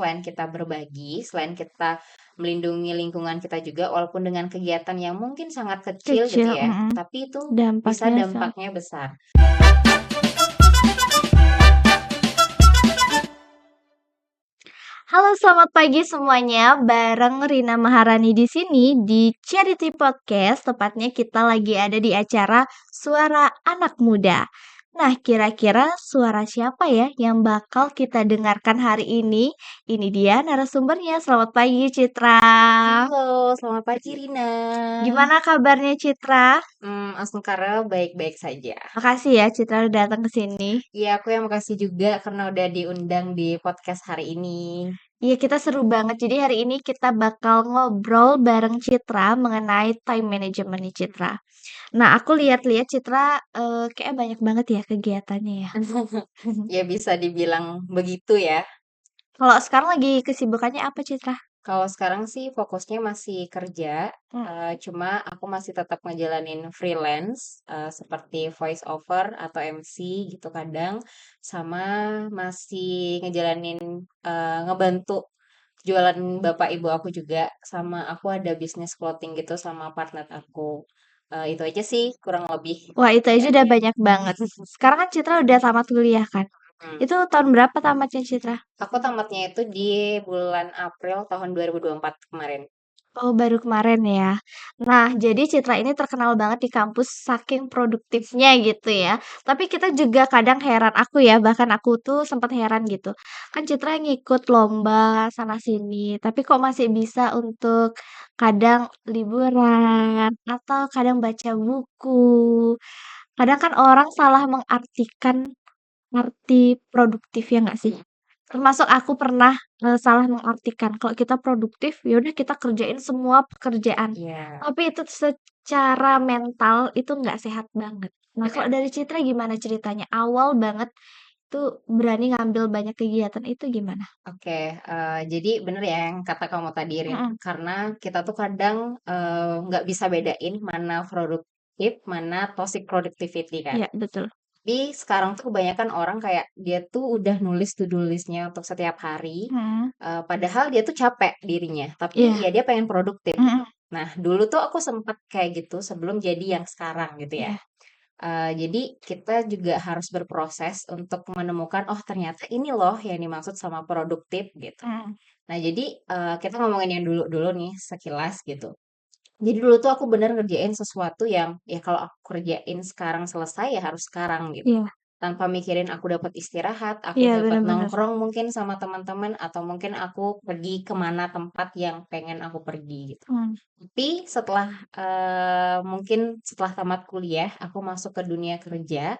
selain kita berbagi, selain kita melindungi lingkungan kita juga, walaupun dengan kegiatan yang mungkin sangat kecil gitu Kecil, ya, tapi itu bisa dampaknya sangat. dampaknya besar. Halo, selamat pagi semuanya. Bareng Rina Maharani di sini di Charity Podcast. Tepatnya kita lagi ada di acara Suara Anak Muda. Nah, kira-kira suara siapa ya yang bakal kita dengarkan hari ini? Ini dia narasumbernya. Selamat pagi, Citra. Halo, selamat pagi Rina. Gimana kabarnya, Citra? Asmara baik-baik saja. Makasih ya, Citra udah datang ke sini. Iya, aku yang makasih juga karena udah diundang di podcast hari ini. Iya, kita seru banget. Jadi hari ini kita bakal ngobrol bareng Citra mengenai time management nih, Citra. Nah, aku lihat-lihat Citra kayaknya banyak banget ya kegiatannya ya. Ya bisa dibilang begitu ya. Kalau sekarang lagi kesibukannya apa, Citra? Kalau sekarang sih fokusnya masih kerja, Hmm. cuma aku masih tetap ngejalanin freelance, seperti voice over atau MC gitu kadang, sama masih ngejalanin, ngebantu jualan bapak ibu aku juga, sama aku ada bisnis clothing gitu sama partner aku. Itu aja sih kurang lebih Wah, itu aja udah kerjaannya. banyak banget. Sekarang kan Citra udah tamat kuliah kan? Mhm. Itu tahun berapa tamatnya, Citra? Aku tamatnya itu di bulan April tahun 2024 kemarin. Oh, baru kemarin ya. Nah, jadi Citra ini terkenal banget di kampus saking produktifnya gitu ya. Tapi kita juga kadang heran, aku ya, bahkan aku tuh sempat heran gitu. Kan Citra ngikut lomba sana sini, tapi kok masih bisa untuk kadang liburan atau kadang baca buku. Kadang kan orang salah mengartikan arti produktif ya nggak sih? Termasuk aku pernah, salah mengartikan kalau kita produktif, ya udah kita kerjain semua pekerjaan. Iya, Tapi itu secara mental itu nggak sehat banget. Nah, kalau benar. dari Citra gimana ceritanya? Awal banget tuh berani ngambil banyak kegiatan itu gimana? Oke, jadi bener ya yang kata kamu tadi, Rin. Mhm, Karena kita tuh kadang nggak bisa bedain mana produktif, mana toxic productivity kan. iya betul. Tapi sekarang tuh kebanyakan orang kayak dia tuh udah nulis to-do list-nya untuk setiap hari, Mhm, padahal dia tuh capek dirinya, tapi iya, ya dia pengen produktif. mhm, Nah, dulu tuh aku sempat kayak gitu sebelum jadi yang sekarang gitu ya. iya, Jadi kita juga harus berproses untuk menemukan, oh ternyata ini loh yang dimaksud sama produktif gitu. mhm, Nah jadi kita ngomongin yang dulu-dulu nih sekilas gitu. Jadi dulu tuh aku bener ngerjain sesuatu yang ya kalau aku kerjain sekarang selesai ya harus sekarang gitu. iya, Tanpa mikirin aku dapat istirahat, aku iya dapat bener-bener. nongkrong mungkin sama teman-teman atau mungkin aku pergi kemana tempat yang pengen aku pergi gitu. Mhm, Tapi setelah mungkin setelah tamat kuliah, aku masuk ke dunia kerja.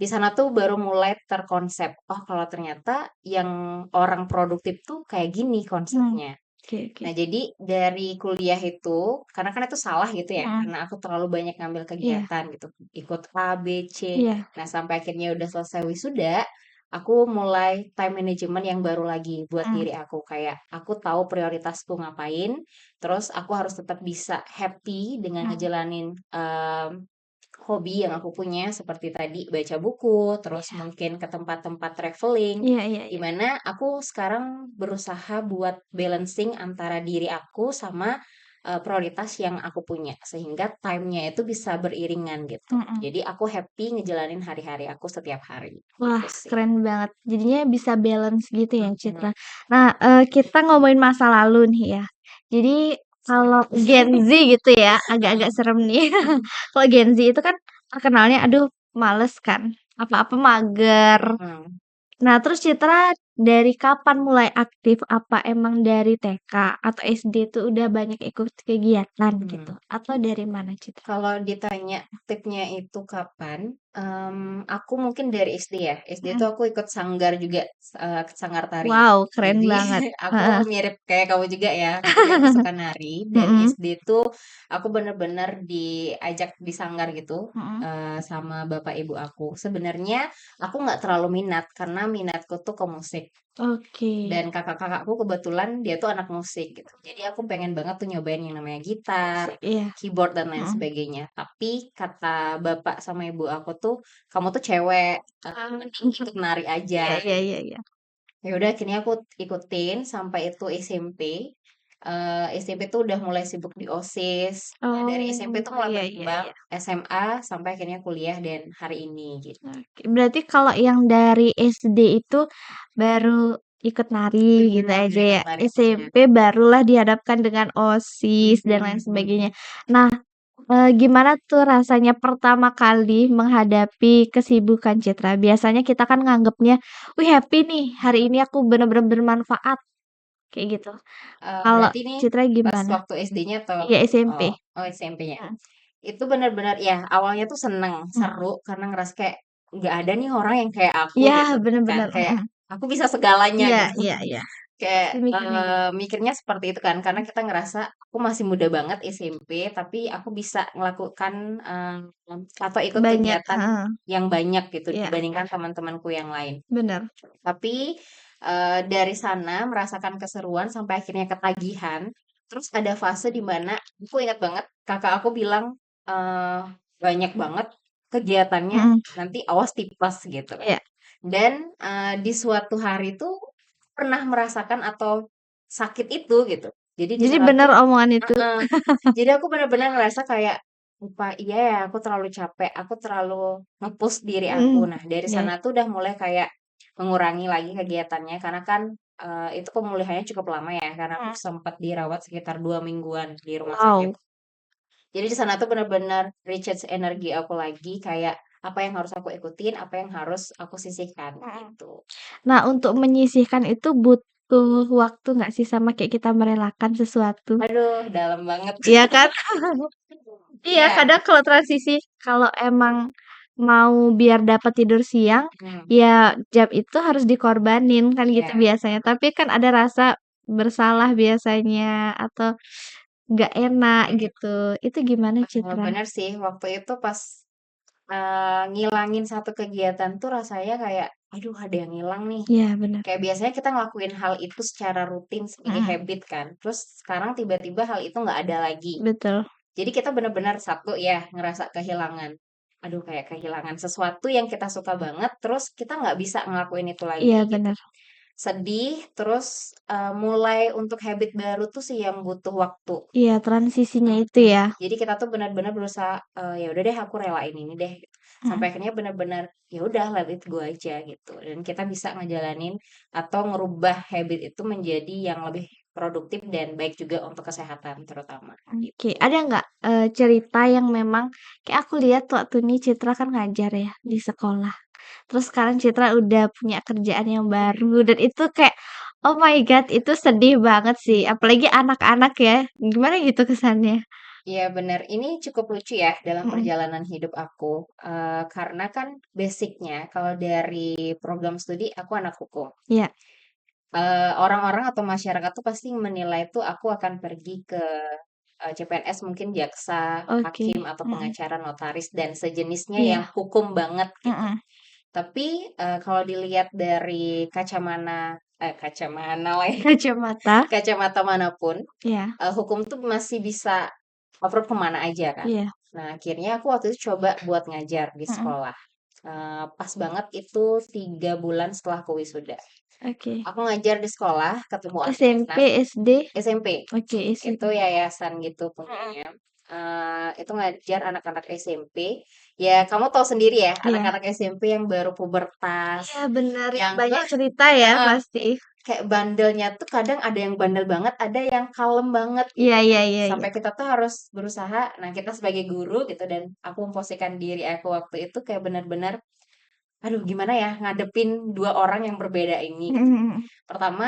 Di sana tuh baru mulai terkonsep, oh kalau ternyata yang orang produktif tuh kayak gini mhm, konsepnya. oke oke. Nah, jadi dari kuliah itu, karena kan itu salah gitu ya, Mhm, karena aku terlalu banyak ngambil iya, kegiatan gitu, ikut A, B, C. iya, Nah, sampai akhirnya udah selesai wisuda, aku mulai time management yang baru lagi buat mhm, diri aku. Kayak aku tahu prioritasku ngapain, terus aku harus tetap bisa happy dengan mhm, ngejalanin hobi yang aku punya seperti tadi baca buku, terus iya, mungkin ke tempat-tempat traveling, iya iya di iya. mana aku sekarang berusaha buat balancing antara diri aku sama prioritas yang aku punya, sehingga time-nya itu bisa beriringan gitu. Mhm. Jadi aku happy ngejalanin hari-hari aku setiap hari. Wah, Itu sih. keren banget. Jadinya bisa balance gitu ya, Mhm. Citra. Nah, kita ngomongin masa lalu nih ya. Jadi kalau Gen Z gitu ya, agak-agak serem nih. Kalau Gen Z itu kan terkenalnya, aduh males kan, apa-apa mager. Mhm. Nah, terus Citra dari kapan mulai aktif? Apa emang dari TK atau SD tuh udah banyak ikut kegiatan gitu? Mhm. Atau dari mana, Citra? Kalau ditanya aktifnya itu kapan, aku mungkin dari SD ya. SD itu Mhm. aku ikut sanggar juga, sanggar tari. Wow, keren Jadi banget. aku Heeh. mirip kayak kamu juga ya. Jadi aku suka nari dan Mhm, SD itu aku bener-bener diajak di sanggar gitu, mhm. sama bapak ibu aku. Sebenarnya aku nggak terlalu minat karena minatku tuh ke musik. Oke. Dan kakak-kakakku kebetulan dia tuh anak musik gitu. Jadi aku pengen banget tuh nyobain yang namanya gitar, Iya, keyboard dan lain mhm. sebagainya. Tapi kata bapak sama ibu aku tuh, kamu tuh cewek, mending ikut nari aja. Iya iya iya iya. Ya udah akhirnya aku ikutin sampai itu SMP. SMP tuh udah mulai sibuk di OSIS. Nah, dari SMP Oh, tuh mulai iya iya berkembang iya. SMA sampai akhirnya kuliah dan hari ini gitu. Oke, berarti kalau yang dari SD itu baru ikut nari gitu Baru aja ikut ya. nari aja. SMP barulah dihadapkan dengan OSIS dan lain Mhm. sebagainya. Nah, gimana tuh rasanya pertama kali menghadapi kesibukan Citra? Biasanya kita kan nganggepnya, "Wih, happy nih, hari ini aku bener-bener bermanfaat," kayak gitu. Kalau Berarti nih Citra pas gimana? waktu SD-nya atau Iya, SMP. SMP-nya? Mhm Itu benar-benar ya awalnya tuh seneng, mhm. seru karena ngerasa kayak nggak ada nih orang yang kayak aku Iya, gitu kan. bener-bener, Kayak mhm. aku bisa segalanya Iya gitu. iya iya. Kayak Pasti mikirnya gitu. mikirnya seperti itu kan karena kita ngerasa aku masih muda banget SMP tapi aku bisa melakukan atau ikut Banyak kegiatan heeh, yang banyak gitu iya, dibandingkan teman-temanku yang lain. bener. Tapi, dari sana merasakan keseruan sampai akhirnya ketagihan, terus ada fase di mana aku ingat banget kakak aku bilang, eee, "Banyak banget kegiatannya, Mhm, nanti awas tipes," gitu kan. iya. Dan, di suatu hari tuh pernah merasakan atau sakit itu gitu. Jadi di Jadi sana bener tuh omongan itu. heeh, jadi aku benar-benar ngerasa kayak, "Apa iya ya aku terlalu capek, aku terlalu nge-push diri aku." Mhm, Nah, dari iya. sana tuh udah mulai kayak mengurangi lagi kegiatannya karena kan, itu pemulihannya cukup lama ya, karena aku Mhm. sempat dirawat sekitar 2 mingguan di rumah sakit. Wow, Jadi di sana tuh benar-benar recharge energi aku lagi, kayak apa yang harus aku ikutin, apa yang harus aku sisihkan, mhm. gitu. Nah, untuk menyisihkan itu butuh waktu nggak sih sama kayak kita merelakan sesuatu? Aduh, dalam banget. Iya kan? Iya, Iya, kadang kalau transisi, kalau emang mau biar dapat tidur siang, mhm, ya jam itu harus dikorbanin kan gitu iya, biasanya. Tapi kan ada rasa bersalah biasanya atau nggak enak gitu. Itu gimana Citra? bener sih waktu itu pas ngilangin satu kegiatan tuh rasanya kayak, "Aduh ada yang ngilang nih." Iya bener, Kayak biasanya kita ngelakuin hal itu secara rutin sebagai mhm, habit kan, terus sekarang tiba-tiba hal itu nggak ada lagi. betul. Jadi kita benar-benar satu ya ngerasa kehilangan, aduh kayak kehilangan sesuatu yang kita suka banget, terus kita nggak bisa ngelakuin itu lagi Iya gitu. bener. Sedih, terus, mulai untuk habit baru tuh sih yang butuh waktu. Iya transisinya itu Mhm. ya. Jadi kita tuh benar-benar berusaha, ya udah deh aku relain ini deh, gitu. Sampai Mhm. akhirnya benar-benar, ya udah let it go aja gitu. Dan kita bisa ngejalanin atau ngerubah habit itu menjadi yang lebih produktif dan baik juga untuk kesehatan terutama, Oke, gitu. ada nggak, cerita yang memang kayak aku lihat waktu ini Citra kan ngajar ya di sekolah, terus sekarang Citra udah punya kerjaan yang baru dan itu kayak, oh my god itu sedih banget sih, apalagi anak-anak ya, gimana gitu kesannya? Iya benar, ini cukup lucu ya dalam Mhm, perjalanan hidup aku, karena kan basic-nya kalau dari program studi aku anak hukum. iya, Orang-orang atau masyarakat tuh pasti menilai tuh aku akan pergi ke, CPNS mungkin jaksa, oke, hakim, atau mhm, pengacara, notaris, dan sejenisnya yang iya, hukum banget gitu. mhm, Tapi, kalau dilihat dari kacamana lagi, kacamata, kacamata manapun, iya hukum tuh masih bisa approve kemana aja kan. iya, Nah akhirnya aku waktu itu coba buat ngajar di mhm, sekolah, pas banget itu 3 bulan setelah aku wisuda. oke, Aku ngajar di sekolah, ketemu SMP, anak-anak SD? SMP, Oke itu SMP, yayasan gitu mhm, punyanya, itu ngajar anak-anak SMP, ya kamu tahu sendiri ya, iya. anak-anak SMP yang baru pubertas, Iya bener, yang yang banyak cerita ya heeh, pasti. kayak bandelnya tuh kadang ada yang bandel banget, ada yang kalem banget Iya gitu iya kan. iya iya. Sampai kita tuh harus berusaha, nah kita sebagai guru gitu dan aku memposisikan diri aku waktu itu kayak benar-benar, aduh gimana ya ngadepin 2 orang yang berbeda ini Mhm gitu. mhm. Pertama,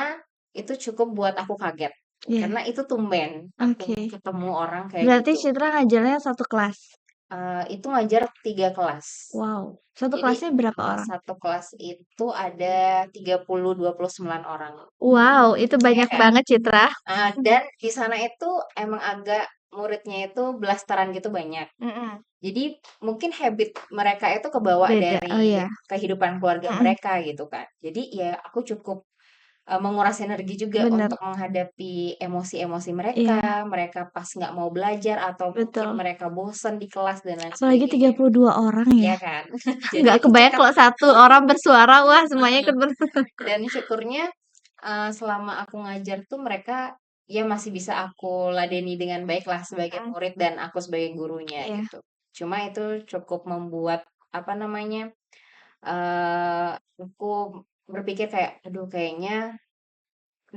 itu cukup buat aku kaget, Iya, karena itu tumben aku oke. ketemu orang kayak Berarti gitu. Citra ngajarnya satu kelas? Itu ngajar 3 kelas. Wow, satu Jadi, kelasnya berapa orang? satu kelas itu ada 29 orang. Wow, itu Banyak banyak ya? banget Citra. Dan di sana itu emang agak muridnya itu blasteran gitu banyak. Mhm. Jadi mungkin habit mereka itu kebawa Beda, oh dari ya. kehidupan keluarga Mhm. mereka gitu kan. Jadi ya aku cukup menguras energi juga bener. untuk menghadapi emosi-emosi mereka, Iya, mereka pas nggak mau belajar atau mungkin betul. mereka bosen di kelas dan lain Apalagi sebagainya. 32 orang Iya ya. kan? Jadi Nggak itu kebayang cekat kalau satu orang bersuara, wah semuanya ikut bersuara. dan syukurnya selama aku ngajar tuh mereka ya masih bisa aku ladeni dengan baik lah sebagai Mm, murid dan aku sebagai gurunya iya, gitu. Cuma itu cukup membuat apa namanya aku berpikir kayak aduh kayaknya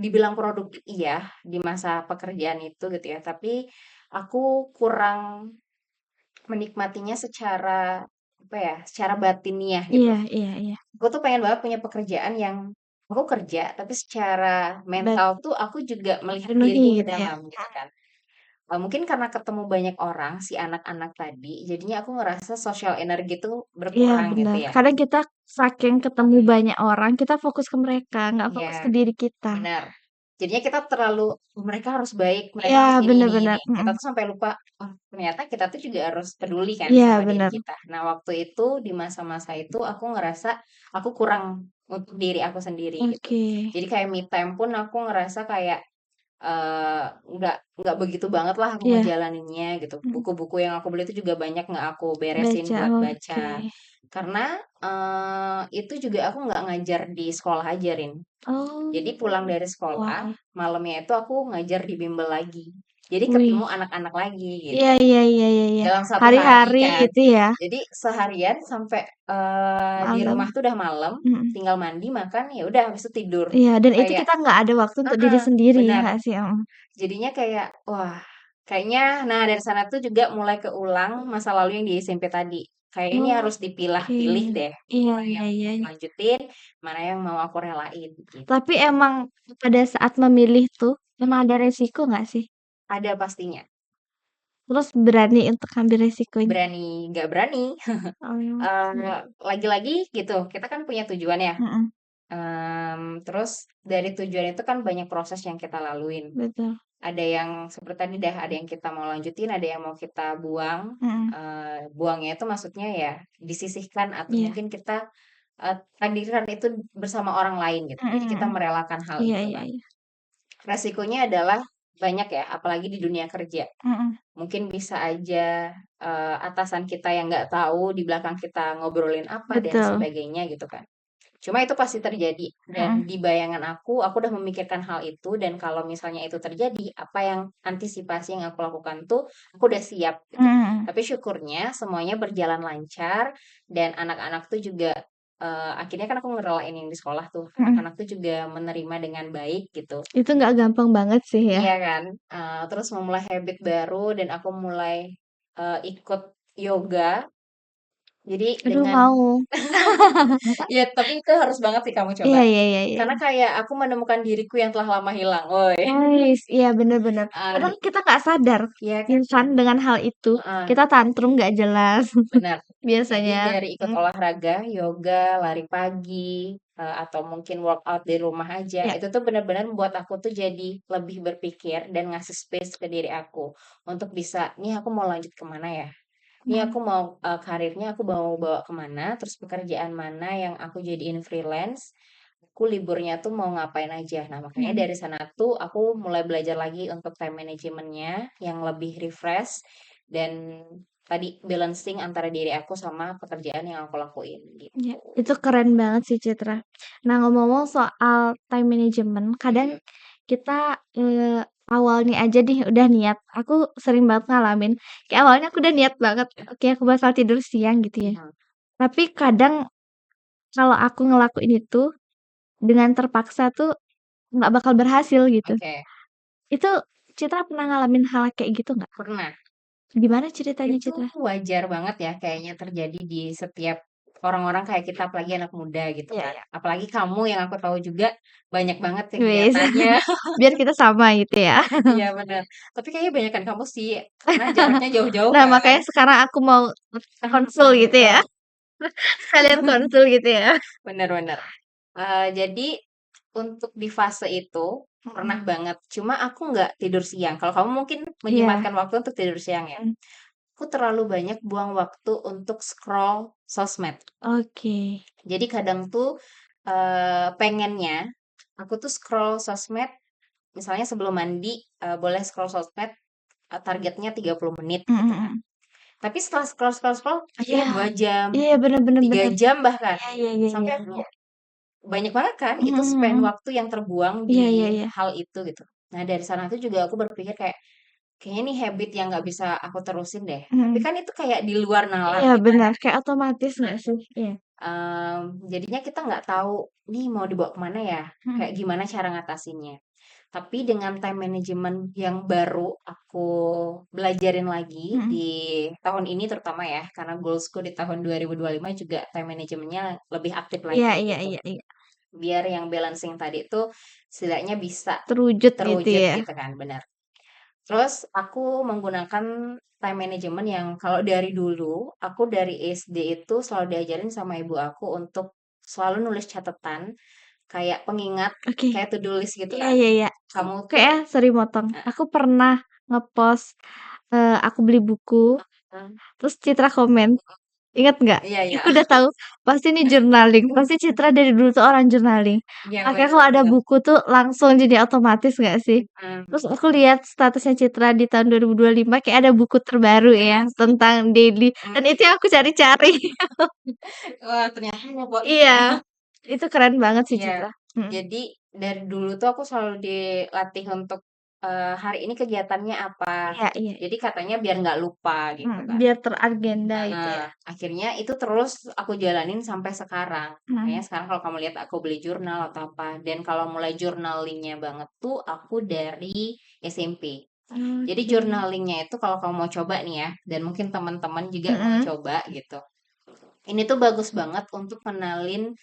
dibilang produktif iya di masa pekerjaan itu gitu ya, tapi aku kurang menikmatinya secara apa ya, secara batiniah gitu. iya, iya, iya. Aku tuh pengen banget punya pekerjaan yang aku kerja, tapi secara Bet mental tuh aku juga melihat penuhi diriku ke gitu ya. dalam gitu kan. Mungkin karena ketemu banyak orang, si anak-anak tadi, jadinya aku ngerasa sosial energi tuh Iya berkurang gitu benar. ya. Kadang kita saking ketemu banyak orang, kita fokus ke mereka, nggak fokus ke Ya, diri kita. benar. Jadinya kita terlalu, "Oh, mereka harus baik, mereka Iya harus ini. bener-bener. Kita tuh sampai lupa, oh ternyata kita tuh juga harus peduli kan Iya sama diri bener. kita. Nah waktu itu di masa-masa itu aku ngerasa aku kurang untuk diri aku sendiri gitu. Oke. Jadi kayak me time pun aku ngerasa kayak eh nggak begitu banget lah aku Iya. ngejalaninnya gitu. Mhm. Buku-buku yang aku beli itu juga banyak nggak aku beresin Baca, buat baca. oke. Karena itu juga aku nggak ngajar di sekolah ajarin. Jadi pulang Oh, dari sekolah, wah. malamnya itu aku ngajar di bimbel lagi. Jadi ketemu Wih. anak-anak lagi Iya gitu. iya iya iya iya. Dalam satu hari Hari-hari kan. gitu ya, Jadi seharian sampai di rumah malam. tuh udah malam, Mhm. tinggal mandi, makan, ya udah habis itu tidur. Iya, dan itu Kayak kita nggak ada waktu untuk diri heeh, sendiri, ya benar. nggak sih? Mhm. Jadinya kayak wah, kayaknya nah dari sana tuh juga mulai keulang masa lalu yang di SMP tadi. Kayaknya ini harus Oke. dipilah-pilih deh, Iya mana iya yang iya mau iya. lanjutin, mana yang mau aku relain gitu. Tapi emang pada saat memilih tuh, emang ada resiko nggak sih? Ada pastinya. Terus berani untuk ambil resikonya? Berani, nggak berani. Oh, Lagi-lagi gitu, kita kan punya tujuan ya. mhm, Terus dari tujuan itu kan banyak proses yang kita laluin. betul, Ada yang seperti tadi dah, ada yang kita mau lanjutin, ada yang mau kita buang. mhm, Buangnya itu maksudnya ya disisihkan atau iya, mungkin kita takdirkan itu bersama orang lain gitu. mhm Jadi kita mhm, merelakan hal iya itu iya kan. iya, Resikonya adalah banyak ya, apalagi di dunia kerja. mhm, Mungkin bisa aja atasan kita yang nggak tahu di belakang kita ngobrolin apa dan betul, sebagainya gitu kan. Cuma itu pasti terjadi dan mhm, di bayangan aku udah memikirkan hal itu dan kalau misalnya itu terjadi, apa yang antisipasi yang aku lakukan tuh aku udah siap gitu. mhm Tapi syukurnya semuanya berjalan lancar dan anak-anak tuh juga akhirnya kan aku ngerelain yang di sekolah tuh, mhm, mhm. anak-anak tuh juga menerima dengan baik gitu. Itu nggak gampang banget sih ya. Iya kan, terus memulai habit baru dan aku mulai ikut yoga. Jadi Aduh dengan mau. ya tapi itu harus banget sih kamu coba. Iya iya iya iya Karena iya. kayak aku menemukan diriku yang telah lama hilang, woi. Nice, iya bener bener. Eee, Kadang kita nggak sadar, iya ya kan? kan dengan hal itu, Heeh, kita tantrum nggak jelas benar. Jadi biasanya, dari ikut mhm, olahraga, yoga, lari pagi, atau mungkin workout di rumah aja, iya, itu tuh benar-benar membuat aku tuh jadi lebih berpikir dan ngasih space ke diri aku untuk bisa, "Nih aku mau lanjut kemana ya? Nih mhm, aku mau, karirnya aku mau bawa kemana, terus pekerjaan mana yang aku jadiin freelance, aku liburnya tuh mau ngapain aja." Nah, makanya mhm, dari sana tuh aku mulai belajar lagi untuk time managementnya yang lebih refresh dan tadi balancing antara diri aku sama pekerjaan yang aku lakuin iya, gitu. itu keren banget sih Citra. Nah ngomong-ngomong soal time management, kadang Mhm, kita, awalnya aja nih udah niat, aku sering banget ngalamin, kayak awalnya aku udah niat banget, oke aku bakal tidur siang gitu ya, mhm, tapi kadang kalau aku ngelakuin itu, dengan terpaksa tuh nggak bakal berhasil gitu. oke, Itu Citra pernah ngalamin hal kayak gitu nggak? pernah. Gimana ceritanya Itu Citra? wajar banget ya kayaknya terjadi di setiap orang-orang kayak kita, apalagi anak muda gitu Iya kan. iya. Apalagi kamu yang aku tahu juga banyak banget Wis, kegiatannya. biar kita sama gitu ya. Iya bener. Tapi kayaknya banyakan kamu sih, karena jaraknya jauh-jauh Nah, kan. makanya sekarang aku mau konsul gitu ya, sekalian konsul gitu ya. Bener bener. Jadi untuk di fase itu pernah Mhm. banget, cuma aku nggak tidur siang. Kalau kamu mungkin Iya, menyempatkan waktu untuk tidur siang ya. mhm, Aku terlalu banyak buang waktu untuk scroll sosmed. oke. Jadi kadang tuh pengennya aku tuh scroll sosmed, misalnya sebelum mandi, boleh scroll sosmed, targetnya 30 menit Mhm gitu kan. mhm. Tapi setelah scroll-scroll-scroll, Iya, 2 jam, iya, bener bener 3 bener. jam bahkan. Iya iya iya iya Sampai iya. aku banyak banget kan Mhm itu spend mhm. waktu yang terbuang Iya iya di iya. hal itu gitu. Nah dari sana tuh juga aku berpikir kayak, kayaknya nih habit yang nggak bisa aku terusin deh. Tapi Mhm. kan itu kayak di luar nalar Iya kita benar, kan. kayak otomatis nggak sih? Iya. Jadinya kita nggak tahu nih mau dibawa kemana ya, kayak Mhm. gimana cara ngatasinnya. Tapi dengan time management yang baru aku belajarin lagi Mhm. di tahun ini terutama ya, karena goalsku di tahun 2025 juga time managementnya lebih aktif Iya lagi iya gitu. iya iya. Biar yang balancing tadi itu setidaknya bisa Terwujud gitu terwujud ya? gitu kan, benar. Terus aku menggunakan time management yang kalau dari dulu, aku dari SD itu selalu diajarin sama ibu aku untuk selalu nulis catatan, kayak pengingat, Oke. kayak to do list gitu Iya kan. iya iya. Kamu Kayak tuh, sorry motong, eh, aku pernah nge-post, aku beli buku, eh, terus Citra komen, inget nggak? iya iya, Aku udah tahu pasti ini journaling, pasti Citra dari dulu tuh orang journaling. iya Makanya bener kalau ada bener. buku tuh langsung jadi otomatis nggak sih? Mm, Terus aku lihat statusnya Citra di tahun 2025 kayak ada buku terbaru ya tentang daily mm. dan itu yang aku cari-cari. Wah ternyata ngepoin Iya, ya. itu keren banget sih Iya, Citra. Mhm. jadi dari dulu tuh aku selalu dilatih untuk hari ini kegiatannya apa. Iya iya. Jadi katanya biar nggak lupa gitu kan. Biar teragenda itu Heeh, ya. akhirnya itu terus aku jalanin sampai sekarang. Makanya Mhm. sekarang kalau kamu lihat aku beli jurnal atau apa, dan kalau mulai journalingnya banget tuh aku dari SMP. Jadi Oke. journalingnya itu kalau kamu mau coba nih ya, dan mungkin teman-teman juga mau Mhm. coba gitu. Ini tuh bagus banget untuk kenalin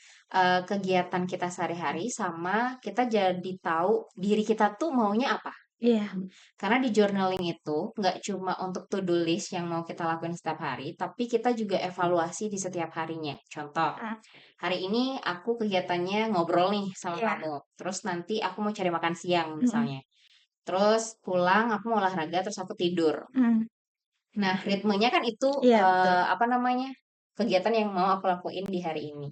kegiatan kita sehari-hari sama kita jadi tahu diri kita tuh maunya apa. Iya. Karena di journaling itu nggak cuma untuk to-do list yang mau kita lakuin setiap hari, tapi kita juga evaluasi di setiap harinya. Contoh, Heeh. hari ini aku kegiatannya ngobrol nih sama Iya. kamu. Terus nanti aku mau cari makan siang Mhm. misalnya. Terus pulang aku mau olahraga terus aku tidur. Mhm. Nah, ritmenya kan itu Iya betul. apa namanya? Kegiatan yang mau aku lakuin di hari ini.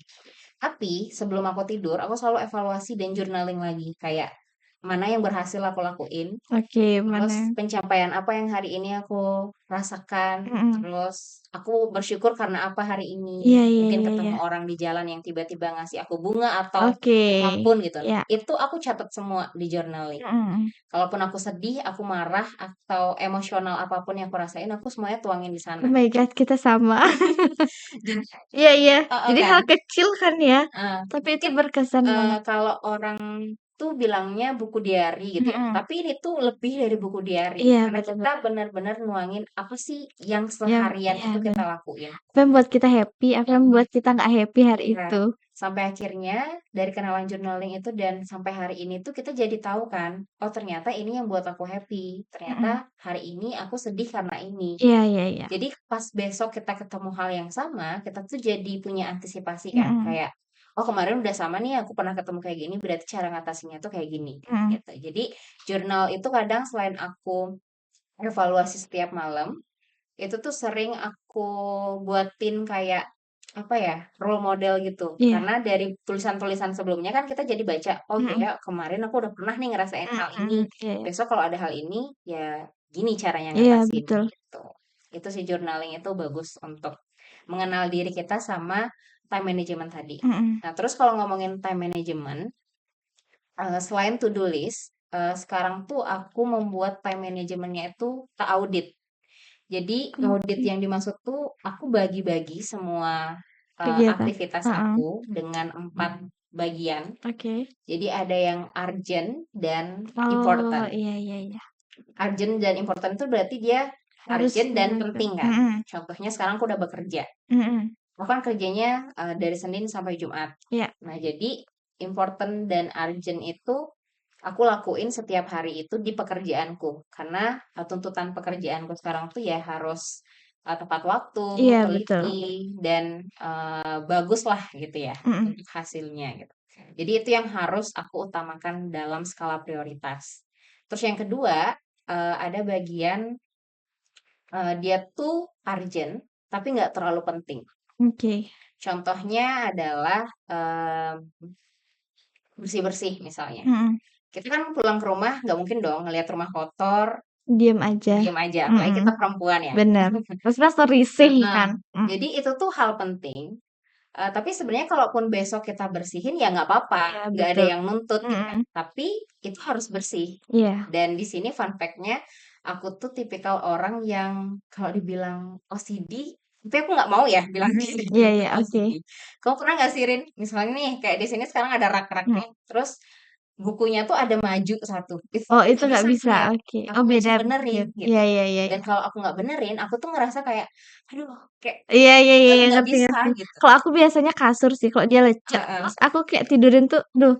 Tapi sebelum aku tidur, aku selalu evaluasi dan journaling lagi. Kayak mana yang berhasil aku lakuin, Oke, terus mana pencapaian apa yang hari ini aku rasakan, mhm. terus aku bersyukur karena apa hari ini. Iya iya Mungkin iya iya. ketemu orang di jalan yang tiba-tiba ngasih aku bunga atau Oke. apapun gitu. Iya. Itu aku catat semua di journaling. Mhm mhm. Kalaupun aku sedih, aku marah, atau emosional apapun yang aku rasain, aku semuanya tuangin di Oh sana. my God, kita sama. Jadi, Iya iya. Jadi kan? hal kecil kan ya, tapi itu Mungkin berkesan banget. kalau orang tuh bilangnya buku diary gitu ya, Mhm. tapi ini tuh lebih dari buku diary. Iya, Karena betul kita betul. benar-bear nuangin apa sih yang Yang seharian iya itu kita bener. lakuin. Apa yang buat kita happy, apa yang membuat kita nggak happy hari Iya, itu. sampai akhirnya dari kenalan journaling itu dan sampai hari ini tuh kita jadi tahu kan, oh ternyata ini yang buat aku happy. Ternyata Mhm. hari ini aku sedih karena ini. Iya iya iya. Jadi pas besok kita ketemu hal yang sama, kita tuh jadi punya antisipasi kan, Mhm. kayak oh kemarin udah sama nih aku pernah ketemu kayak gini, berarti cara ngatasinnya tuh kayak gini Mhm. gitu. Jadi jurnal itu kadang selain aku evaluasi setiap malam, itu tuh sering aku buatin kayak apa ya, role model gitu. Iya. Karena dari tulisan-tulisan sebelumnya kan kita jadi baca, oh iya Mhm. ya kemarin aku udah pernah nih ngerasain hal ini. Mhm. Iya iya. Besok kalau ada hal ini ya gini caranya Iya ngatasin betul. gitu. Itu sih journaling itu bagus untuk mengenal diri kita sama time management tadi. Mhm. Nah, terus kalau ngomongin time management, selain to do list, sekarang tuh aku membuat time managementnya itu ke audit. Jadi audit Oke. yang dimaksud tuh aku bagi-bagi semua Kegiatan. aktivitas Heeh. aku dengan 4 bagian. Oke. Jadi ada yang urgent dan Oh, important. iya iya iya. Urgent dan important itu berarti dia Harus urgent dan dilakukan. penting kan. Mhm. Contohnya sekarang aku udah bekerja. Mhm. Aku kan kerjanya dari Senin sampai Jumat. Iya. Nah, jadi important dan urgent itu aku lakuin setiap hari itu di pekerjaanku. Karena tuntutan pekerjaanku sekarang tuh ya harus tepat waktu, Iya betul. teliti, dan bagus lah gitu ya Mhm. untuk hasilnya gitu. Jadi itu yang harus aku utamakan dalam skala prioritas. Terus yang kedua, ada bagian dia tuh urgent tapi nggak terlalu penting. Oke. Contohnya adalah bersih-bersih misalnya. Mhm. Kita kan pulang ke rumah nggak mungkin dong ngelihat rumah kotor, Diem aja. diem aja, apalagi kita Mhm. perempuan ya. Bener. Terus rasa risih Heeh. kan. Jadi itu tuh hal penting. Tapi sebenarnya kalaupun besok kita bersihin ya nggak apa-apa, Iya nggak ada betul. yang nuntut gitu kan. Mhm. Tapi itu harus bersih. Iya. Dan di sini fun fact-nya, aku tuh tipikal orang yang kalau dibilang OCD, tapi aku nggak mau ya bilang diri Iya gitu iya, oke. OCD. Kamu pernah nggak sih, Rin? Misalnya nih, kayak di sini sekarang ada rak-rak nih, Mhm. terus bukunya tuh ada maju satu. Oh Itu itu nggak nggak bisa bisa, tuh. oke. Aku Oh bisa beda benerin beda. Iya gitu. iya iya Dan iya. kalau aku nggak benerin, aku tuh ngerasa kayak, aduh, kayak Iya iya iya iya, nggak ngerti bisa ngerti. gitu. Kalau aku biasanya kasur sih, kalau dia lecet, Heeh. terus aku kayak tidurin tuh, duh,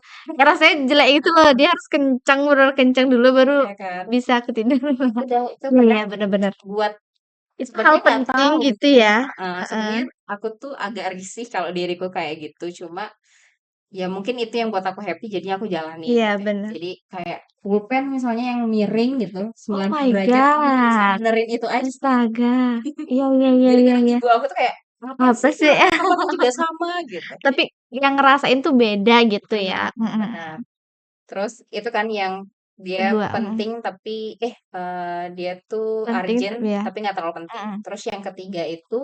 rasanya jelek gitu loh. Dia harus kencang, bener kencang dulu baru Iya kan? bisa aku tidur. Udah itu Iya iya, kadang bener-bener. buat Itu hal sebenarnya nggak penting tahu gitu sih. ya. Heeh, Heeh. sebenarnya aku tuh agak risih kalau diriku kayak gitu. Cuma ya mungkin itu yang buat aku happy jadinya aku jalanin Iya gitu ya. bener. Jadi kayak pulpen misalnya yang miring gitu Oh 90 my derajat aku bisa god. benerin itu aja. Astaga. Iya iya iya iya Gara-gara iya. ibu aku tuh kayak ngapain Apa sih sih? kamu juga sama gitu. Tapi yang ngerasain tuh beda gitu ya. Mm, benar. Mhm. Terus itu kan yang dia Kedua, penting tapi dia tuh penting urgent tapi ya. tapi nggak terlalu penting. Mhm. Terus yang ketiga itu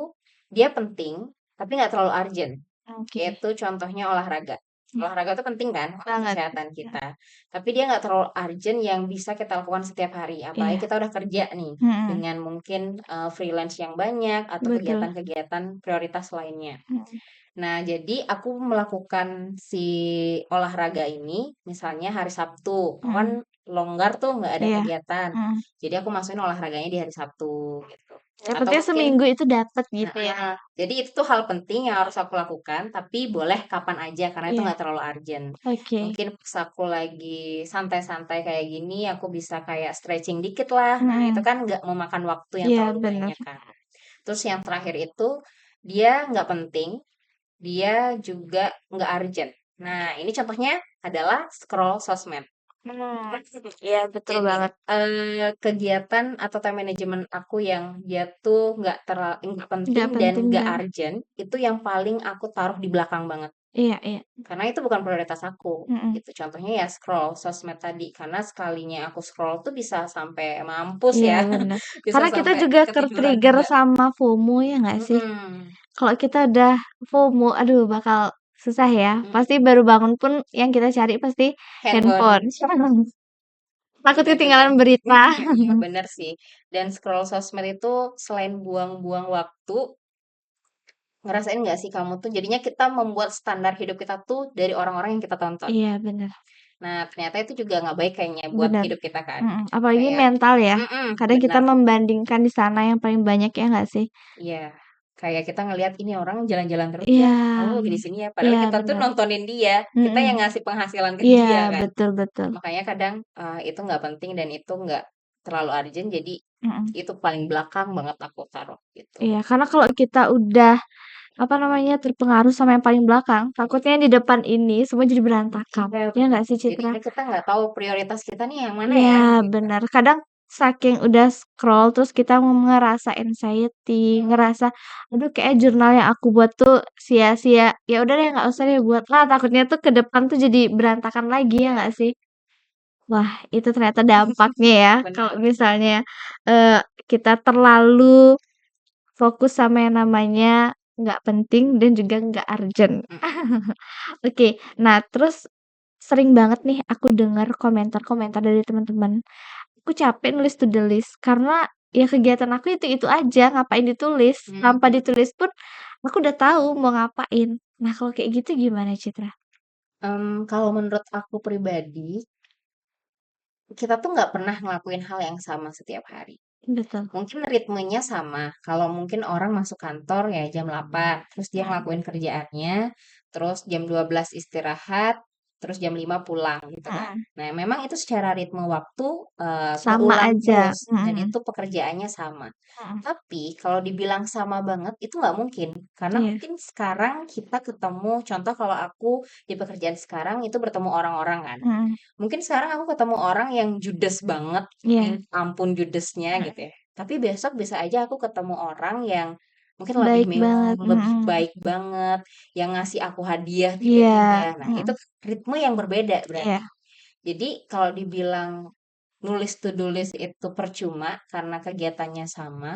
dia penting tapi nggak terlalu urgent. Oke. Yaitu contohnya olahraga. Iya, Olahraga itu penting kan untuk banget. kesehatan Mhm. kita. Tapi dia nggak terlalu urgent yang bisa kita lakukan setiap hari. Apalagi Iya. kita udah kerja nih Mhm. dengan mungkin freelance yang banyak atau Betul. kegiatan-kegiatan prioritas lainnya. Mhm. Nah, jadi aku melakukan si olahraga ini, misalnya hari Sabtu, aku kan Mhm. longgar tuh nggak ada Iya. kegiatan. Mhm. Jadi aku masukin olahraganya di hari Sabtu gitu. Yang Atau penting mungkin, seminggu itu dapet gitu ya. heeh, jadi itu tuh hal penting yang harus aku lakukan, tapi boleh kapan aja karena itu Iya. nggak terlalu urgent. Oke. Mungkin pas aku lagi santai-santai kayak gini, aku bisa kayak stretching dikit lah. Nah, itu Mhm. kan nggak memakan waktu yang Iya terlalu bener. banyak kan. Terus yang terakhir itu dia nggak penting, dia juga nggak urgent. Nah, ini contohnya adalah scroll sosmed. Iya betul Jadi, banget. kegiatan atau time management aku yang dia tuh nggak penting Nggak dan penting nggak dan urgent, itu yang paling aku taruh di belakang banget. iya iya. Karena itu bukan prioritas aku, Mhm. gitu. Contohnya ya scroll sosmed tadi, karena sekalinya aku scroll tuh bisa sampai mampus Iya ya, bener. bisa Karena kita sampai juga ketiduran ke-trigger juga. sama FOMO ya nggak sih? Mhm, Kalau kita udah FOMO, aduh bakal susah ya. Pasti mhm. baru bangun pun yang kita cari pasti Handphone. handphone. Takut Bener bener. ketinggalan berita. Iya bener sih. Dan scroll sosmed itu selain buang-buang waktu, ngerasain nggak sih kamu tuh jadinya kita membuat standar hidup kita tuh dari orang-orang yang kita tonton. Iya bener Nah, ternyata itu juga nggak baik kayaknya buat bener. hidup kita kan. Mhm, apalagi Kayak, mental ya. Kadang kita benar. membandingkan di sana yang paling banyak ya nggak sih? Iya. Kayak kita ngelihat ini orang jalan-jalan terus ya, Iya, kamu lagi di sini ya. Padahal iya kita tuh bener. nontonin dia, kita Mhm, yang ngasih penghasilan ke iya dia kan. betul betul. Makanya kadang itu nggak penting dan itu nggak terlalu urgent, jadi Mhm, itu paling belakang banget aku taruh gitu. iya karena kalau kita udah, apa namanya, terpengaruh sama yang paling belakang, takutnya yang di depan ini semua jadi berantakan. Iya Ya bener. nggak sih, Citra? Jadinya kita nggak tahu prioritas kita nih yang mana Iya, ya, gitu. benar. Kadang saking udah scroll terus kita ngerasa anxiety, ngerasa, "Aduh kayaknya jurnal yang aku buat tuh sia-sia. Ya udah deh nggak usah deh buat." Lah takutnya tuh ke depan tuh jadi berantakan lagi, ya Iya, nggak sih? Wah, itu ternyata dampaknya ya kalau bener. misalnya, eee, kita terlalu fokus sama yang namanya nggak penting dan juga nggak urgent. Mhm. Oke, nah terus sering banget nih aku dengar komentar-komentar dari teman-teman, "Aku capek nulis to do list karena ya kegiatan aku itu-itu aja, ngapain ditulis?" Tanpa Mhm. ditulis pun aku udah tahu mau ngapain. Nah, kalau kayak gitu gimana, Citra? Kalau menurut aku pribadi, kita tuh nggak pernah ngelakuin hal yang sama setiap hari. Betul. Mungkin ritmenya sama, kalau mungkin orang masuk kantor ya jam 8, terus dia Mhm ngelakuin kerjaannya, terus jam 12 istirahat, terus jam 5 pulang gitu kan. mhm. Nah, memang itu secara ritme waktu, Sama keulang aja. terus dan Mhm itu pekerjaannya sama. mhm. Tapi kalau dibilang sama banget itu nggak mungkin, karena Iya. mungkin sekarang kita ketemu contoh kalau aku di pekerjaan sekarang itu bertemu orang-orang kan. Mhm. Mungkin sekarang aku ketemu orang yang judes banget, Iya. minta ampun judesnya Mhm. gitu ya. Tapi besok bisa aja aku ketemu orang yang mungkin lebih Baik mewah, banget, lebih mhm. baik banget, yang ngasih aku hadiah Iya, tiba-tiba. Nah, itu mhm, kan ritme yang berbeda iya, berarti. Jadi kalau dibilang nulis to do list itu percuma karena kegiatannya sama,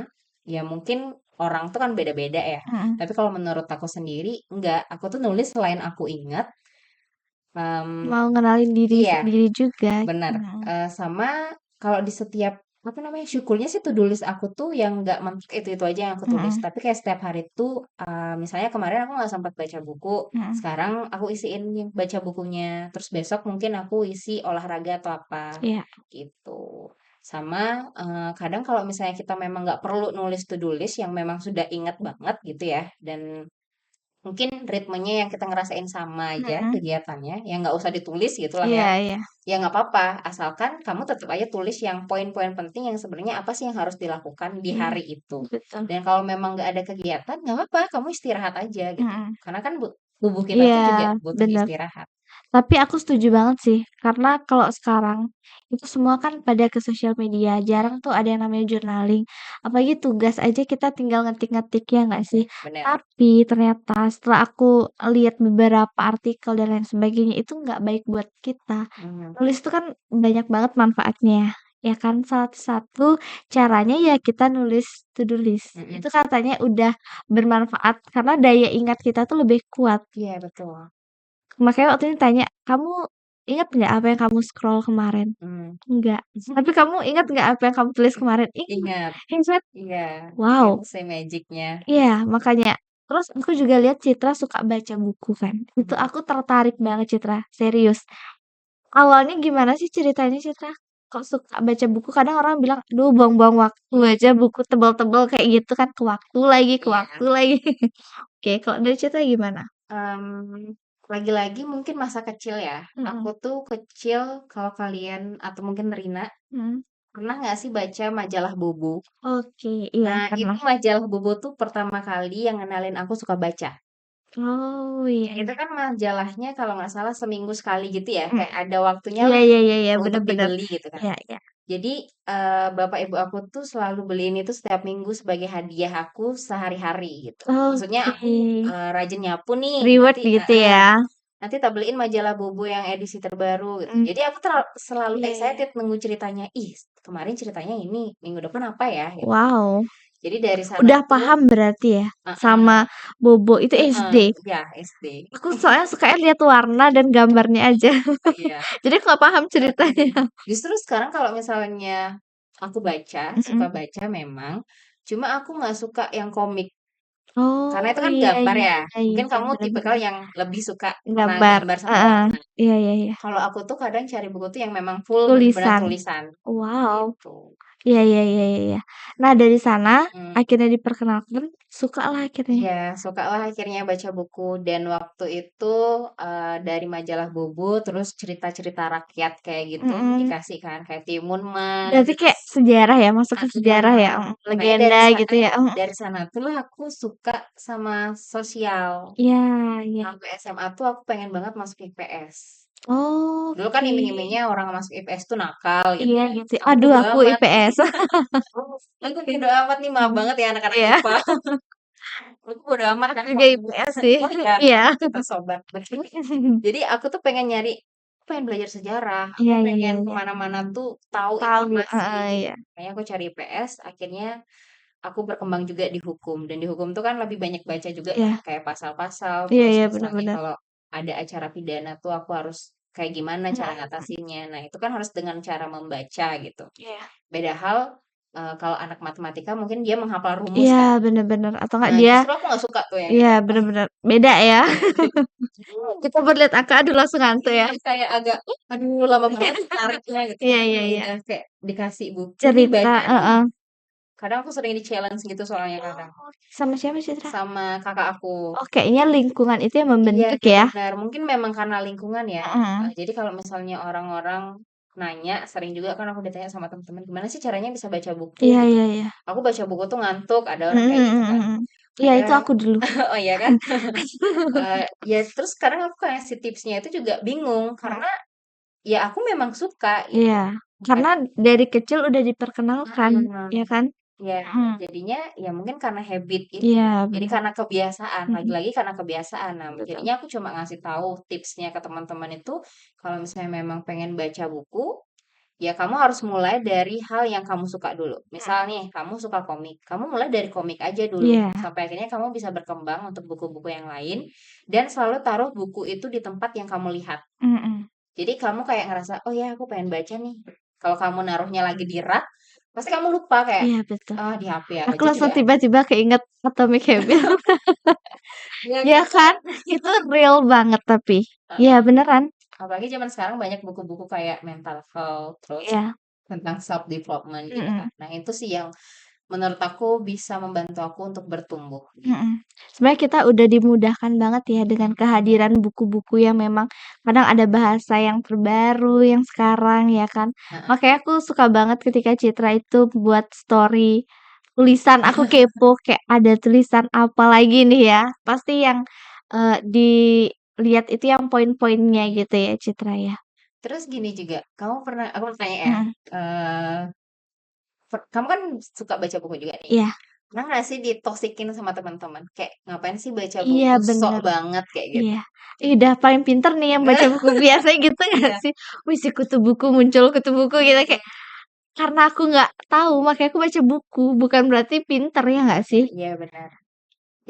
ya mungkin orang tuh kan beda-beda ya. mhm. Tapi kalau menurut aku sendiri, enggak. Aku tuh nulis selain aku ingat, Mau ngenalin diri iya, sendiri juga, benar. mhm, Sama kalau di setiap apa namanya syukurnya sih to do list aku tuh yang nggak mentok itu aja yang aku tulis. mhm, Tapi kayak setiap hari tuh, misalnya kemarin aku nggak sempat baca buku, mhm, sekarang aku isiin yang baca bukunya. Terus besok mungkin aku isi olahraga atau apa iya, gitu. Sama kadang kalau misalnya kita memang nggak perlu nulis to do list yang memang sudah ingat banget gitu ya, dan mungkin ritmenya yang kita ngerasain sama aja mhm, kegiatannya, yang nggak usah ditulis gitu lah iya ya. iya, Ya nggak apa-apa, asalkan kamu tetap aja tulis yang poin-poin penting yang sebenarnya apa sih yang harus dilakukan di iya, hari itu. betul, Dan kalau memang nggak ada kegiatan, nggak apa-apa, kamu istirahat aja gitu. mhm, Karena kan tubuh kita iya, tuh juga butuh bener. istirahat. Tapi aku setuju banget sih, karena kalau sekarang itu semua kan pada ke sosial media, jarang tuh ada yang namanya journaling. Apalagi tugas aja kita tinggal ngetik-ngetik ya nggak sih? Bener. Tapi ternyata setelah aku lihat beberapa artikel dan lain sebagainya itu nggak baik buat kita. Mhm, Nulis itu kan banyak banget manfaatnya, ya kan? Salah satu caranya ya kita nulis to do list. mhm. Itu katanya udah bermanfaat karena daya ingat kita tuh lebih kuat. Iya betul. Makanya waktu itu tanya, "Kamu ingat nggak apa yang kamu scroll kemarin?" Mmm. "Enggak." "Tapi kamu ingat nggak apa yang kamu tulis kemarin?" "Ingat." Ingat. "Ingat." Iya, Wow, itu sih magicnya. iya makanya. Terus aku juga lihat Citra suka baca buku kan, itu Mhm. aku tertarik banget Citra, serius. Awalnya gimana sih ceritanya Citra? Kok suka baca buku? Kadang orang bilang, "Aduh buang-buang waktu baca buku tebal-tebal kayak gitu kan, ke waktu Iya. lagi." Oke, kalau dari Citra gimana? Mmm, lagi-lagi mungkin masa kecil ya. Aku Mhm, tuh kecil kalau kalian atau mungkin Rina, mhm. pernah nggak sih baca majalah Bobo? Oke, iya Nah, itu pernah. majalah Bobo tuh pertama kali yang ngenalin aku suka baca. Oh, iya Itu iya. kan majalahnya kalau nggak salah seminggu sekali gitu ya, Mhm. kayak ada waktunya Iya lah iya iya iya, untuk bener bener. dibeli gitu kan. Iya iya. Jadi, bapak ibu aku tuh selalu beliin itu setiap minggu sebagai hadiah aku sehari-hari gitu. Maksudnya Oke. aku, rajin nyapu nih, Reward nanti gitu heeh, ya? nanti tak beliin majalah Bobo yang edisi terbaru gitu. Mmm, Jadi aku selalu iya iya. excited nunggu ceritanya, "Ih, kemarin ceritanya ini, minggu depan apa ya?" Gitu. Wow, Jadi dari sana udah tuh paham berarti ya heeh, sama Bobo itu heeh, SD? iya SD. Aku soalnya sukanya lihat warna dan gambarnya aja. Iya. Jadi aku nggak paham ceritanya. Mhm. Justru sekarang kalau misalnya aku baca, suka Mhm. baca memang, cuma aku nggak suka yang komik. Karena Oh, itu kan iya gambar iya ya. iya Mungkin iya, kamu bener tipikal bener. yang lebih suka kena Gambar, gambar sama heeh. warna. Iya iya iya. Kalau aku tuh kadang cari buku tuh yang memang full bener-bener Tulisan. tulisan, Wow. gitu. Iya iya iya iya iya. Nah dari sana Mhm. akhirnya diperkenalkan, sukalah akhirnya? Iya, sukalah akhirnya baca buku dan waktu itu, dari majalah Bobo, terus cerita-cerita rakyat kayak gitu Mhm. dikasih kan, kayak Timun Mas. Berarti kayak sejarah ya, masuk ke sejarah ya? Heeh, Mhm, makanya legenda gitu ya? Mhm. dari sana tuh lah aku suka sama sosial. Iya iya. Sampai SMA tuh aku pengen banget masuk IPS. Dulu kan Oke. iming-imingnya orang masuk IPS tuh nakal gitu Iya ya. gitu. Aku Aduh bodo aku amat. IPS. Aku bodo amat nih, maaf Mhm. banget ya anak-anak Iya, IPA. Aku bodo amat aku kan juga kalau IPS sih. oh ya, Iya. kita sobat. Jadi aku tuh pengen nyari, aku pengen belajar sejarah, aku Iya iya iya pengen iya. kemana-mana tuh tahu Tahu, informasi heeh, gitu. iya. Makanya aku cari IPS, akhirnya aku berkembang juga di hukum. Dan di hukum tuh kan lebih banyak baca juga kan, Iya. kayak pasal-pasal, Iya terus iya, bener misalnya bener. kalau ada acara pidana tuh aku harus kayak gimana cara Mhm. ngatasinnya. Nah itu kan harus dengan cara membaca gitu. Iya. Beda hal kalau anak matematika mungkin dia menghafal rumus Iya, kan. bener bener. Atau enggak Nah dia justru aku nggak suka tuh yang iya, gitu. bener bener. Beda ya. Kita baru lihat angka, aduh langsung ngantuk ya. Iya, kayak agak, aduh lama banget nariknya gitu. Iya Tapi iya kalau iya. udah kayak dikasih buku nih Cerita, baca nih, heeh. kadang aku sering di-challenge gitu soalnya kadang. Oh, sama siapa Citra? Sama kakak aku. Oh, kayaknya lingkungan itu yang Iya, membentuk ya? benar. Mungkin memang karena lingkungan ya. Mhm. Jadi kalau misalnya orang-orang nanya, sering juga kan aku ditanya sama teman-teman, gimana sih caranya bisa baca buku Iya gitu. iya iya. Aku baca buku tuh ngantuk, ada orang Mhm kayak gitu mhm kan. mhm. Iya, itu Akhirnya, aku dulu. oh iya kan? Ya terus sekarang aku kasih tipsnya itu juga bingung, Mhm. karena ya aku memang suka Iya, gitu. karena dari kecil udah diperkenalkan, Mhm. ya kan? Ya, Mhm. jadinya ya mungkin karena habit itu. Iya, Jadi bener. karena kebiasaan, Mhm, lagi-lagi karena kebiasaan. Nah, betul. jadinya aku cuma ngasih tahu tipsnya ke teman-teman itu, kalau misalnya memang pengen baca buku, ya kamu harus mulai dari hal yang kamu suka dulu. Misal Mhm. nih, kamu suka komik, kamu mulai dari komik aja dulu, Iya, sampai akhirnya kamu bisa berkembang untuk buku-buku yang lain, dan selalu taruh buku itu di tempat yang kamu lihat. mhm. Jadi kamu kayak ngerasa, oh ya aku pengen baca nih. Kalau kamu naruhnya lagi di rak, pasti kamu lupa kayak, Iya, betul. ah di HP Aku aja juga langsung ada. tiba-tiba keinget Atomic Habits. Ya Ya gitu. kan? Itu real banget tapi. Iya, Heeh. beneran. Apalagi zaman sekarang banyak buku-buku kayak mental health, terus Iya, tentang self development gitu kan. mhm. Nah, itu sih yang menurut aku bisa membantu aku untuk bertumbuh gitu. Mhm. Sebenarnya kita udah dimudahkan banget ya dengan kehadiran buku-buku yang memang kadang ada bahasa yang terbaru yang sekarang ya kan. Heeh. Makanya aku suka banget ketika Citra itu buat story tulisan, aku kepo kayak ada tulisan apa lagi nih ya. Pasti yang dilihat itu yang poin-poinnya gitu ya Citra ya. Terus gini juga, kamu pernah aku mau tanya ya, Mhm. eh kamu kan suka baca buku juga nih. Iya, Pernah nggak sih ditosikin sama teman-teman? Kayak ngapain sih baca iya buku sok bener. banget kayak gitu. Iya. Ih, udah paling pinter nih yang baca buku biasanya gitu nggak Iya. sih? Wih, si kutu buku muncul kutu buku gitu kayak karena aku nggak tahu makanya aku baca buku, bukan berarti pinter ya nggak sih? Iya benar.